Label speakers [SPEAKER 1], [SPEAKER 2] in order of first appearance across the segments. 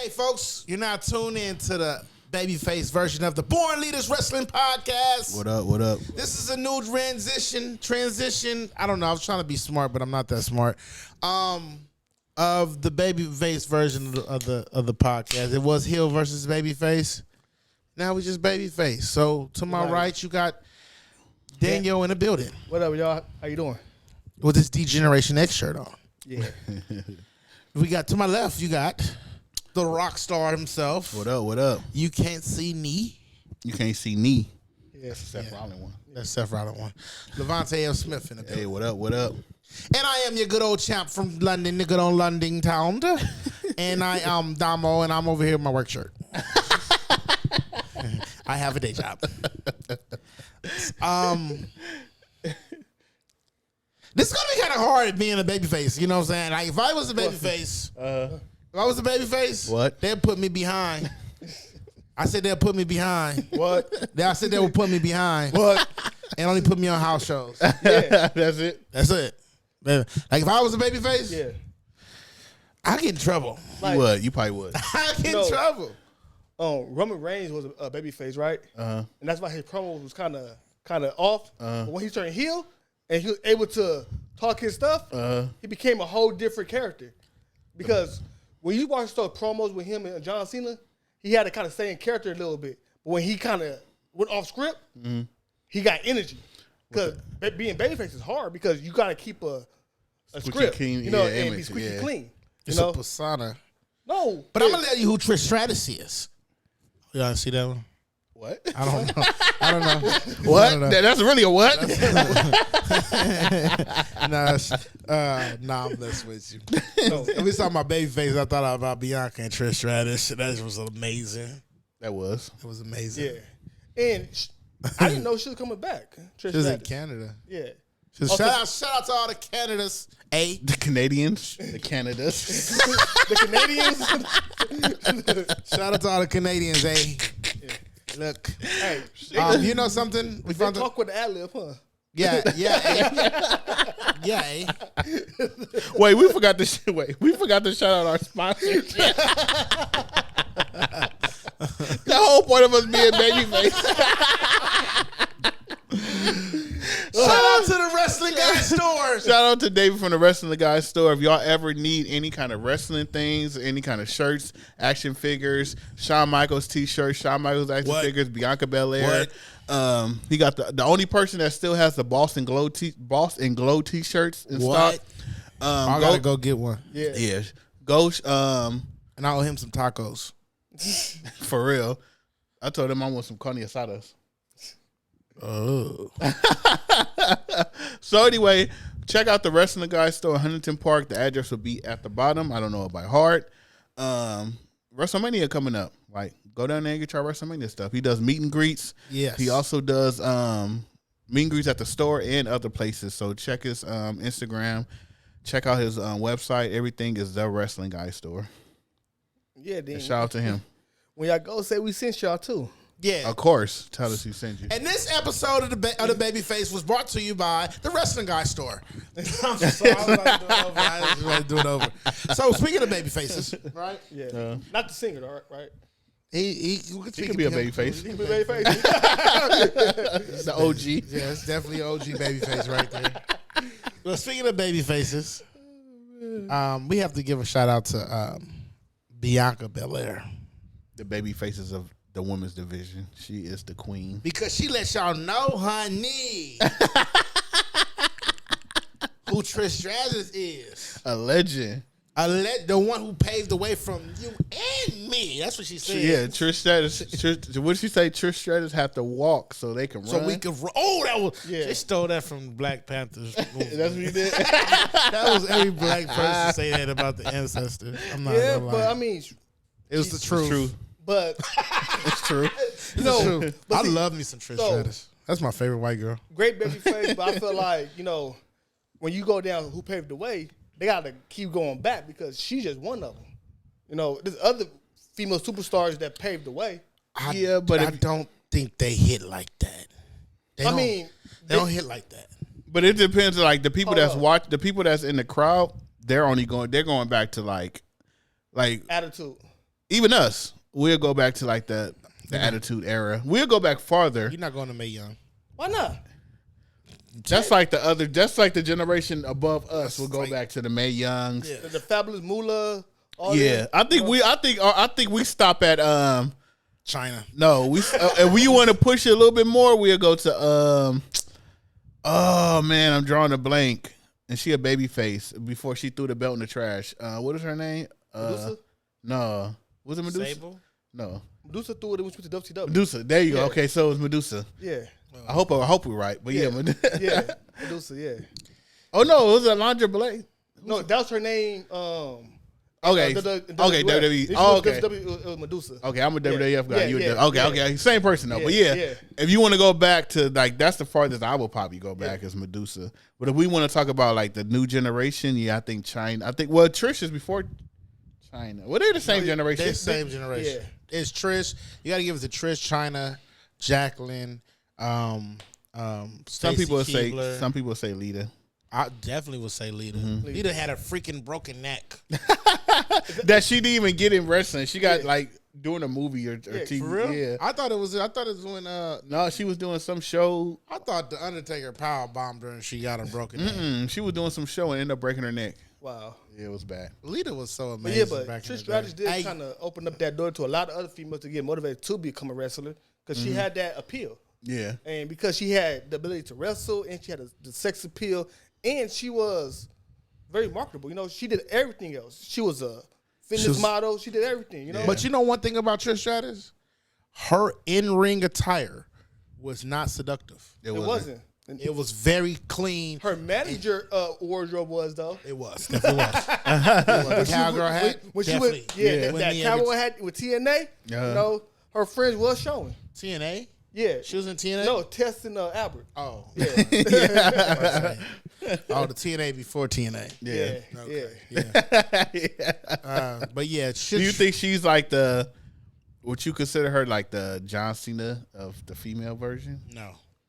[SPEAKER 1] Hey, folks, you're now tuned in to the babyface version of the Born Leaders Wrestling Podcast.
[SPEAKER 2] What up? What up?
[SPEAKER 1] This is a new transition. I don't know. I was trying to be smart, but I'm not that smart. Of the babyface version of the podcast. It was heel versus babyface. Now we just babyface. So to my right, you got Danyo in the building.
[SPEAKER 3] What up, y'all? How you doing?
[SPEAKER 1] With this D-Generation X shirt on.
[SPEAKER 3] Yeah.
[SPEAKER 1] We got to my left, you got the rock star himself.
[SPEAKER 2] What up? What up?
[SPEAKER 1] You can't see knee.
[SPEAKER 2] You can't see knee.
[SPEAKER 3] Yeah.
[SPEAKER 2] That's the Seth Rollins one.
[SPEAKER 1] That's Seth Rollins one. Lavonte Smith in the building.
[SPEAKER 2] Hey, what up? What up?
[SPEAKER 1] And I am your good old champ from London, the good old London town. And I am Domo, and I'm over here in my work shirt. I have a day job. This is gonna be kind of hard being a babyface. You know what I'm saying? Like if I was a babyface,
[SPEAKER 2] What?
[SPEAKER 1] they'd put me behind. I said they'll put me behind.
[SPEAKER 3] What?
[SPEAKER 1] I said they would put me behind.
[SPEAKER 3] What?
[SPEAKER 1] And only put me on house shows.
[SPEAKER 3] Yeah.
[SPEAKER 2] That's it.
[SPEAKER 1] That's it. Like if I was a babyface,
[SPEAKER 3] Yeah.
[SPEAKER 1] I'd get in trouble.
[SPEAKER 2] You would. You probably would.
[SPEAKER 1] I'd get in
[SPEAKER 3] No.
[SPEAKER 1] trouble.
[SPEAKER 3] Roman Reigns was a babyface, right? And that's why his promo was kind of off. But when he turned heel and he was able to talk his stuff, he became a whole different character. Because when you watch those promos with him and John Cena, he had to kind of stay in character a little bit. But when he kind of went off script, he got energy. Because being babyface is hard because you got to keep a script,
[SPEAKER 2] clean,
[SPEAKER 3] you know,
[SPEAKER 2] yeah,
[SPEAKER 3] and
[SPEAKER 2] image,
[SPEAKER 3] be squeaky
[SPEAKER 2] yeah.
[SPEAKER 3] clean.
[SPEAKER 1] It's
[SPEAKER 3] You know?
[SPEAKER 1] a persona.
[SPEAKER 3] No.
[SPEAKER 1] But I'm going to tell you who Trish Stratus is. Y'all see that one?
[SPEAKER 2] What?
[SPEAKER 1] I don't know. I don't know.
[SPEAKER 2] What?
[SPEAKER 1] I don't know.
[SPEAKER 2] That's really a what?
[SPEAKER 1] Nah, I'm messing with you. Every time my baby face, I thought about Bianca and Trish Stratus. That was amazing.
[SPEAKER 2] That was.
[SPEAKER 1] It was amazing.
[SPEAKER 3] Yeah. And I didn't know she was coming back. Trish
[SPEAKER 1] She was in
[SPEAKER 3] Stratus.
[SPEAKER 1] Canada.
[SPEAKER 3] Yeah.
[SPEAKER 1] Shout out to all the Canadas. A.
[SPEAKER 2] The Canadians. The Canadas.
[SPEAKER 3] The Canadians.
[SPEAKER 1] Shout out to all the Canadians. A. Look.
[SPEAKER 3] Hey,
[SPEAKER 1] You know something? We
[SPEAKER 3] they
[SPEAKER 1] found
[SPEAKER 3] talk with the ad-lib, huh?
[SPEAKER 1] Yeah. A.
[SPEAKER 2] Wait, we forgot to shout out our sponsors. The whole point of us being babyface.
[SPEAKER 1] Shout out to the Wrestling Guy Store.
[SPEAKER 2] Shout out to David from the Wrestling Guy Store. If y'all ever need any kind of wrestling things, any kind of shirts, action figures, Shawn Michaels t-shirts, Shawn Michaels action figures, Bianca Belair. He got the only person that still has the Boss and Glow t-shirts in stock.
[SPEAKER 1] I gotta go get one.
[SPEAKER 2] Yeah. Go
[SPEAKER 1] And I owe him some tacos.
[SPEAKER 2] for real. I told him I want some carne asadas.
[SPEAKER 1] Oh.
[SPEAKER 2] So anyway, check out the Wrestling Guy Store in Huntington Park. The address will be at the bottom. I don't know it by heart. WrestleMania coming up. Like, go down there and get your WrestleMania stuff. He does meet and greets.
[SPEAKER 1] Yes.
[SPEAKER 2] He also does meet and greets at the store and other places. So check his Instagram. Check out his website. Everything is the Wrestling Guy Store.
[SPEAKER 3] Yeah, then.
[SPEAKER 2] And shout out to him.
[SPEAKER 3] When y'all go, say we sent y'all too.
[SPEAKER 1] Yeah.
[SPEAKER 2] Of course. Tell us who sent you.
[SPEAKER 1] And this episode of the Babyface was brought to you by the Wrestling Guy Store. I'm sorry, I was about to do it over. So speaking of babyfaces, right?
[SPEAKER 3] Yeah. Not the singer, though, right?
[SPEAKER 1] He
[SPEAKER 2] could be a babyface.
[SPEAKER 3] He can be a babyface.
[SPEAKER 2] The OG.
[SPEAKER 1] Yeah, it's definitely OG babyface right there. Well, speaking of babyfaces, we have to give a shout out to Bianca Belair.
[SPEAKER 2] The baby faces of the women's division. She is the queen.
[SPEAKER 1] Because she lets y'all know, honey, who Trish Stratus is.
[SPEAKER 2] A legend.
[SPEAKER 1] The one who paved the way from you and me. That's what she said.
[SPEAKER 2] Yeah, Trish Stratus. What did she say? Trish Stratus have to walk so they can run.
[SPEAKER 1] So we could. Oh, that was.
[SPEAKER 3] Yeah.
[SPEAKER 1] They stole that from Black Panthers.
[SPEAKER 2] That's what you did.
[SPEAKER 1] That was every black person say that about the ancestors. I'm not
[SPEAKER 3] Yeah,
[SPEAKER 1] gonna lie.
[SPEAKER 3] but I mean,
[SPEAKER 1] it was the truth.
[SPEAKER 2] True.
[SPEAKER 3] but
[SPEAKER 2] It's true.
[SPEAKER 3] no,
[SPEAKER 1] I
[SPEAKER 3] see,
[SPEAKER 1] love me some Trish Stratus. That's my favorite white girl.
[SPEAKER 3] great babyface. But I feel like when you go down, who paved the way, they got to keep going back because she's just one of them. There's other female superstars that paved the way.
[SPEAKER 2] Yeah, but
[SPEAKER 1] I don't think they hit like that. They don't hit like that.
[SPEAKER 2] But it depends. Like the people
[SPEAKER 3] Hold up.
[SPEAKER 2] the people that's in the crowd, they're going back to like
[SPEAKER 3] Attitude.
[SPEAKER 2] even us, we'll go back to like the Attitude Era. We'll go back farther.
[SPEAKER 1] You're not going to Mae Young.
[SPEAKER 3] Why not?
[SPEAKER 2] Just like the generation above us will go back to the Mae Youngs.
[SPEAKER 3] Yeah. The Fabulous Moolah.
[SPEAKER 2] Yeah, I think we stop at
[SPEAKER 1] Chyna.
[SPEAKER 2] No, if we want to push it a little bit more, we'll go to oh man, I'm drawing a blank. And she a baby face before she threw the belt in the trash. What is her name?
[SPEAKER 3] Medusa?
[SPEAKER 2] No. Was it Medusa?
[SPEAKER 1] Sable?
[SPEAKER 2] No.
[SPEAKER 3] Medusa threw it when she went to WCW.
[SPEAKER 2] Medusa. There you go. Okay, so it's Medusa.
[SPEAKER 3] Yeah.
[SPEAKER 2] I hope we're right. But yeah,
[SPEAKER 3] yeah. Medusa, yeah.
[SPEAKER 2] Oh no, it was Alondra Blade.
[SPEAKER 3] No, that was her name.
[SPEAKER 2] Okay. WWE. Oh, okay.
[SPEAKER 3] It was Medusa.
[SPEAKER 2] Okay, I'm a WWF guy.
[SPEAKER 3] Yeah,
[SPEAKER 2] Okay. Same person though. But if you want to go back to like that's the farthest I will probably go back is Medusa. But if we want to talk about like the new generation, I think Chyna. Trish is before Chyna. Well, they're the same generation.
[SPEAKER 1] They're the same generation. Yeah. It's Trish. You got to give it to Trish, Chyna, Jacqueline. Some
[SPEAKER 2] people will say Lita.
[SPEAKER 1] I definitely would say Lita. Mm-hmm. Lita had a freaking broken neck
[SPEAKER 2] that she didn't even get in wrestling. She got like doing a movie or TV.
[SPEAKER 1] For real?
[SPEAKER 2] Yeah,
[SPEAKER 1] I thought it was when
[SPEAKER 2] no, she was doing some show.
[SPEAKER 1] I thought the Undertaker power bombed her and she got a broken neck.
[SPEAKER 2] She was doing some show and ended up breaking her neck.
[SPEAKER 3] Wow.
[SPEAKER 2] Yeah, it was bad.
[SPEAKER 1] Lita was so amazing.
[SPEAKER 3] But Trish Stratus did kind of open up that door to a lot of other females to get motivated to become a wrestler because she had that appeal.
[SPEAKER 2] Yeah,
[SPEAKER 3] and because she had the ability to wrestle and she had the sex appeal. And she was very marketable. You know, she did everything else. She was a fitness model. She did everything, you know.
[SPEAKER 1] But you know one thing about Trish Stratus? Her in-ring attire was not seductive.
[SPEAKER 3] It wasn't.
[SPEAKER 1] It was very clean.
[SPEAKER 3] Her manager wardrobe was, though.
[SPEAKER 1] It was. Definitely was. The cowgirl hat.
[SPEAKER 3] When she was, that cowboy hat with TNA, you know, her friends was showing.
[SPEAKER 1] TNA?
[SPEAKER 3] Yeah.
[SPEAKER 1] She was in TNA?
[SPEAKER 3] No, Tess and Albert.
[SPEAKER 1] Oh. Yeah. Oh, the TNA before TNA.
[SPEAKER 2] Yeah.
[SPEAKER 1] Okay. Yeah. But yeah.
[SPEAKER 2] Do you think she's like would you consider her like the John Cena of the female version?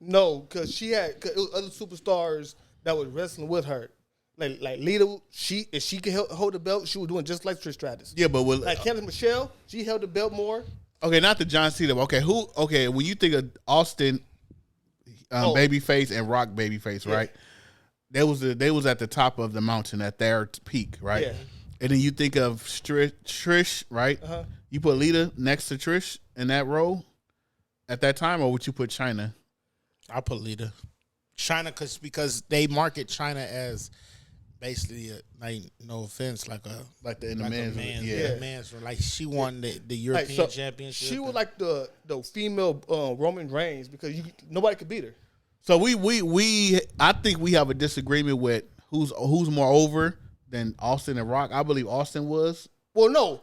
[SPEAKER 3] No, because she had other superstars that was wrestling with her. Like Lita, if she could hold the belt, she was doing just like Trish Stratus.
[SPEAKER 2] Yeah, but
[SPEAKER 3] like Candice Michelle, she held the belt more.
[SPEAKER 2] Okay, not the John Cena. Okay, when you think of Austin babyface and Rock babyface, right? They was at the top of the mountain at their peak, right? Yeah. And then you think of Trish, right? Uh-huh. You put Lita next to Trish in that role at that time, or would you put Chyna?
[SPEAKER 1] I put Lita. Chyna because they market Chyna as basically no offense, like she won the European championship.
[SPEAKER 3] She was like the female Roman Reigns because nobody could beat her.
[SPEAKER 2] So I think we have a disagreement with who's more over than Austin and Rock. I believe Austin was.
[SPEAKER 3] Well, no,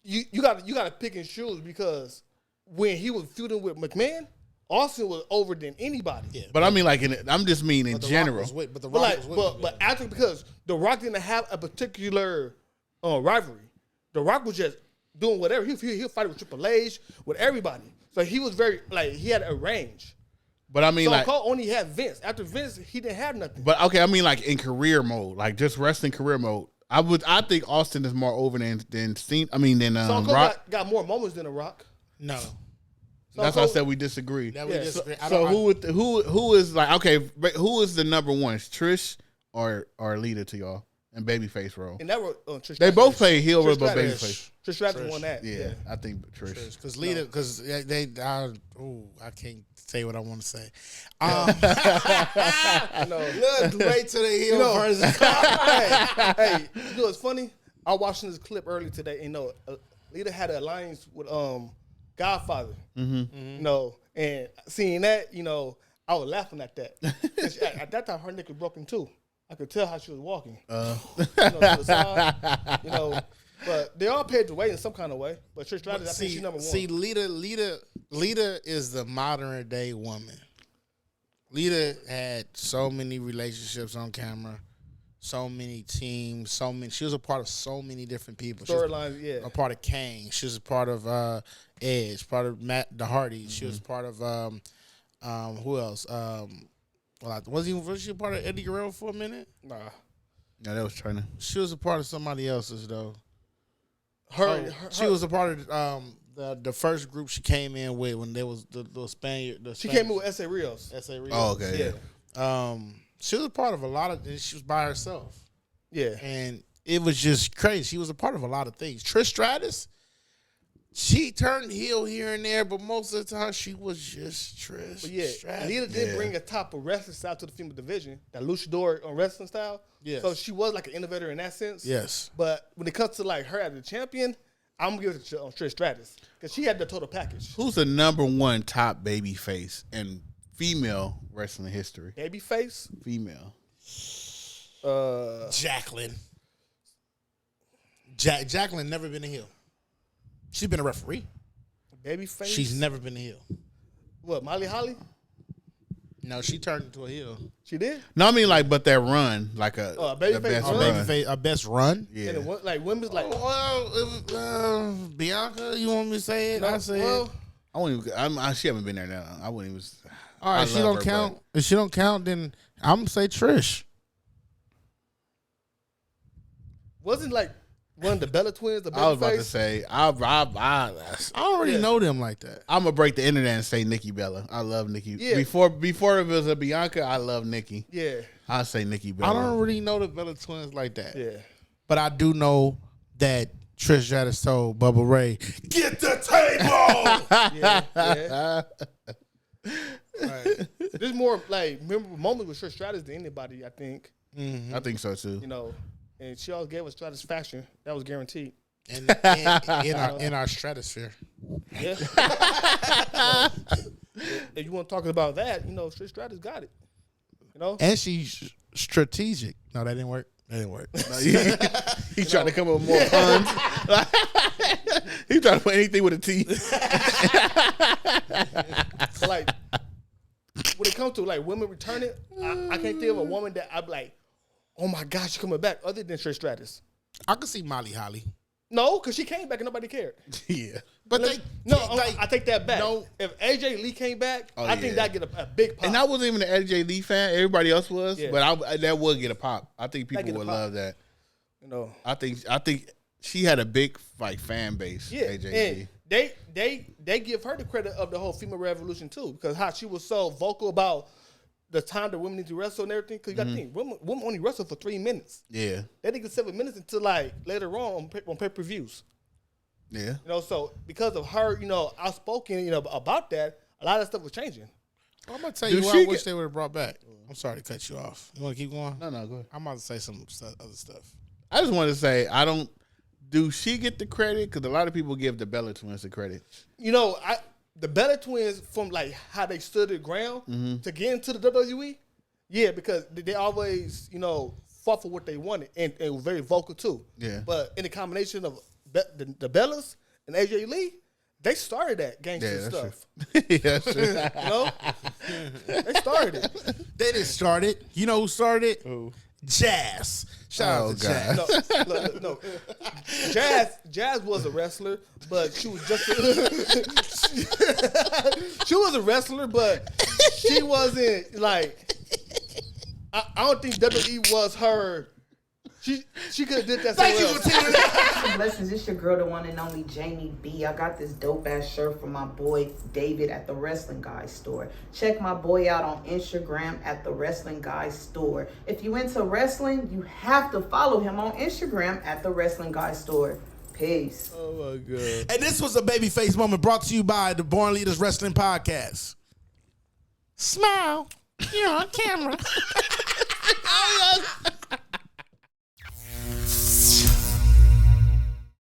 [SPEAKER 3] you got to pick and choose because when he was feuding with McMahon, Austin was over than anybody. Yeah,
[SPEAKER 2] but I mean, like I'm just mean in general.
[SPEAKER 3] But actually, because The Rock didn't have a particular rivalry. The Rock was just doing whatever. He'll fight with Triple H, with everybody. So he was very he had a range.
[SPEAKER 2] But I mean,
[SPEAKER 3] Cole only had Vince. After Vince, he didn't have nothing.
[SPEAKER 2] But okay, I mean, like in career mode, like just wrestling career mode. I think Austin is more over than Cena. I mean, than Rock
[SPEAKER 3] got more moments than The Rock.
[SPEAKER 1] No.
[SPEAKER 2] That's why I said we disagree.
[SPEAKER 1] Disagree.
[SPEAKER 2] So who is like who is the number one? Trish or Lita to y'all in babyface role?
[SPEAKER 3] And that were Trish.
[SPEAKER 2] They both play heel role, but babyface.
[SPEAKER 3] Trish Stratus won that.
[SPEAKER 2] Yeah, I think Trish.
[SPEAKER 1] Because Lita, because I can't say what I want to say. Wait till they heel version.
[SPEAKER 3] Hey, you know what's funny? I was watching this clip earlier today. And Lita had an alliance with Godfather. Mm-hmm. And seeing that, I was laughing at that. At that time, her neck was broken too. I could tell how she was walking. To the side, but they all paid the way in some kind of way. But Trish Stratus, I think she's number one.
[SPEAKER 1] See, Lita is the modern day woman. Lita had so many relationships on camera, so many teams, she was a part of so many different people.
[SPEAKER 3] Storylines, yeah.
[SPEAKER 1] A part of Kane. She was a part of Edge, part of Matt the Hardys. She was part of who else? Was she a part of Eddie Guerrero for a minute?
[SPEAKER 3] Nah.
[SPEAKER 2] No, that was Chyna.
[SPEAKER 1] She was a part of somebody else's though. She was a part of the first group she came in with when there was the Spaniard.
[SPEAKER 3] She came in with S.A. Rios.
[SPEAKER 1] S.A. Rios.
[SPEAKER 2] Oh, okay.
[SPEAKER 1] Yeah. She was a part of a lot of. She was by herself.
[SPEAKER 3] Yeah.
[SPEAKER 1] And it was just crazy. She was a part of a lot of things. Trish Stratus, she turned heel here and there, but most of the time she was just Trish.
[SPEAKER 3] But yeah,
[SPEAKER 1] Stratus.
[SPEAKER 3] Lita did bring a top of wrestling style to the female division, that luchador on wrestling style.
[SPEAKER 1] Yes.
[SPEAKER 3] So she was like an innovator in that sense.
[SPEAKER 1] Yes.
[SPEAKER 3] But when it comes to like her as a champion, I'm gonna give it to Trish Stratus because she had the total package.
[SPEAKER 2] Who's the number one top baby face in female wrestling history?
[SPEAKER 3] Babyface,
[SPEAKER 2] Female.
[SPEAKER 1] Jacqueline. Jacqueline never been a heel. She's been a referee.
[SPEAKER 3] babyface.
[SPEAKER 1] She's never been a heel.
[SPEAKER 3] What, Molly Holly?
[SPEAKER 1] No, she turned into a heel.
[SPEAKER 3] She did.
[SPEAKER 2] No, I mean like, but that run, like
[SPEAKER 3] a
[SPEAKER 2] the
[SPEAKER 3] babyface
[SPEAKER 2] best
[SPEAKER 3] run?
[SPEAKER 2] run.
[SPEAKER 1] Babyface, best run.
[SPEAKER 2] Yeah.
[SPEAKER 3] And it, like women's like.
[SPEAKER 1] Well, it was, Bianca, you want me to say it? I say it.
[SPEAKER 2] I wouldn't even. She haven't been there now. I wouldn't even.
[SPEAKER 1] All right,
[SPEAKER 2] I
[SPEAKER 1] if she
[SPEAKER 2] love
[SPEAKER 1] don't
[SPEAKER 2] her,
[SPEAKER 1] count. If she don't count, then I'm gonna say Trish.
[SPEAKER 3] Wasn't like one of the Bella twins, the
[SPEAKER 2] I was about to
[SPEAKER 3] babyface?
[SPEAKER 2] say,
[SPEAKER 1] I already know them like that.
[SPEAKER 2] I'm gonna break the internet and say Nikki Bella. I love Nikki.
[SPEAKER 3] Yeah.
[SPEAKER 2] Before it was a Bianca, I love Nikki.
[SPEAKER 3] Yeah,
[SPEAKER 2] I say Nikki
[SPEAKER 1] I
[SPEAKER 2] Bella.
[SPEAKER 1] don't really know the Bella twins like that.
[SPEAKER 3] yeah.
[SPEAKER 1] But I do know that Trish Stratus told Bubba Ray, "Get the table."
[SPEAKER 3] Yeah. Right. There's more like memorable moments with Trish Stratus than anybody, I think.
[SPEAKER 2] I think so too.
[SPEAKER 3] You know, and she always gave us satisfaction. That was guaranteed.
[SPEAKER 1] in our stratosphere.
[SPEAKER 3] Yeah. If you want to talk about that, you know, Trish Stratus got it. You know,
[SPEAKER 1] And she's strategic. No, that didn't work. That didn't work.
[SPEAKER 2] He's trying to come up with more puns. He's trying to put anything with a T.
[SPEAKER 3] so like when it comes to like women returning, I can't think of a woman that I'd be like, oh my gosh, she's coming back, other than Trish Stratus.
[SPEAKER 1] I could see Molly Holly.
[SPEAKER 3] No, because she came back and nobody cared.
[SPEAKER 2] Yeah.
[SPEAKER 1] But
[SPEAKER 3] I take that back.
[SPEAKER 1] No.
[SPEAKER 3] If AJ Lee came back,
[SPEAKER 2] Oh,
[SPEAKER 3] I think
[SPEAKER 2] yeah.
[SPEAKER 3] that'd get a big pop.
[SPEAKER 2] And I wasn't even an AJ Lee fan. Everybody else was,
[SPEAKER 3] Yeah.
[SPEAKER 2] but that would get a pop. I think people
[SPEAKER 3] get a
[SPEAKER 2] would
[SPEAKER 3] pop.
[SPEAKER 2] love that.
[SPEAKER 3] you know,
[SPEAKER 2] I think she had a big like fan base.
[SPEAKER 3] yeah.
[SPEAKER 2] AJ
[SPEAKER 3] And
[SPEAKER 2] Lee.
[SPEAKER 3] they give her the credit of the whole female revolution too, because how she was so vocal about the time that women need to wrestle and everything. Because you got to think, women only wrestle for 3 minutes.
[SPEAKER 2] Yeah.
[SPEAKER 3] They didn't get 7 minutes until like later on pay-per-views.
[SPEAKER 2] Yeah.
[SPEAKER 3] You know, so because of her, you know, outspoken, you know, about that, a lot of stuff was changing.
[SPEAKER 1] I'm gonna tell
[SPEAKER 2] Do
[SPEAKER 1] you what
[SPEAKER 2] she
[SPEAKER 1] I wish
[SPEAKER 2] get-
[SPEAKER 1] they would have brought back. I'm sorry to cut you off. You want to keep going?
[SPEAKER 2] No, go ahead.
[SPEAKER 1] I'm about to say some other stuff.
[SPEAKER 2] I just want to say do she get the credit? Because a lot of people give the Bella twins the credit.
[SPEAKER 3] You know, the Bella twins, from like how they stood their ground to get into the WWE, yeah, because they always, you know, fought for what they wanted and were very vocal too.
[SPEAKER 2] Yeah.
[SPEAKER 3] But in the combination of the Bellas and AJ Lee, they started that gangster
[SPEAKER 2] Yeah, that's
[SPEAKER 3] stuff.
[SPEAKER 2] true. Yeah, that's true.
[SPEAKER 3] You know, they started it.
[SPEAKER 1] They didn't start it. You know who started it?
[SPEAKER 2] Who?
[SPEAKER 1] Jazz. Shout out to
[SPEAKER 2] God.
[SPEAKER 1] Jazz.
[SPEAKER 3] No. Jazz was a wrestler, but she was just she was a wrestler, but she wasn't like. I don't think WWE was her. She could have did that somewhere else.
[SPEAKER 4] Blessings, it's your girl, the one and only Jamie B. I got this dope ass shirt from my boy David at the Wrestling Guy store. Check my boy out on Instagram at the Wrestling Guy store. If you into wrestling, you have to follow him on Instagram at the Wrestling Guy store. Peace.
[SPEAKER 2] Oh my God.
[SPEAKER 1] And this was a babyface moment brought to you by the Born Leaders Wrestling Podcast. Smile. You're on camera.
[SPEAKER 2] I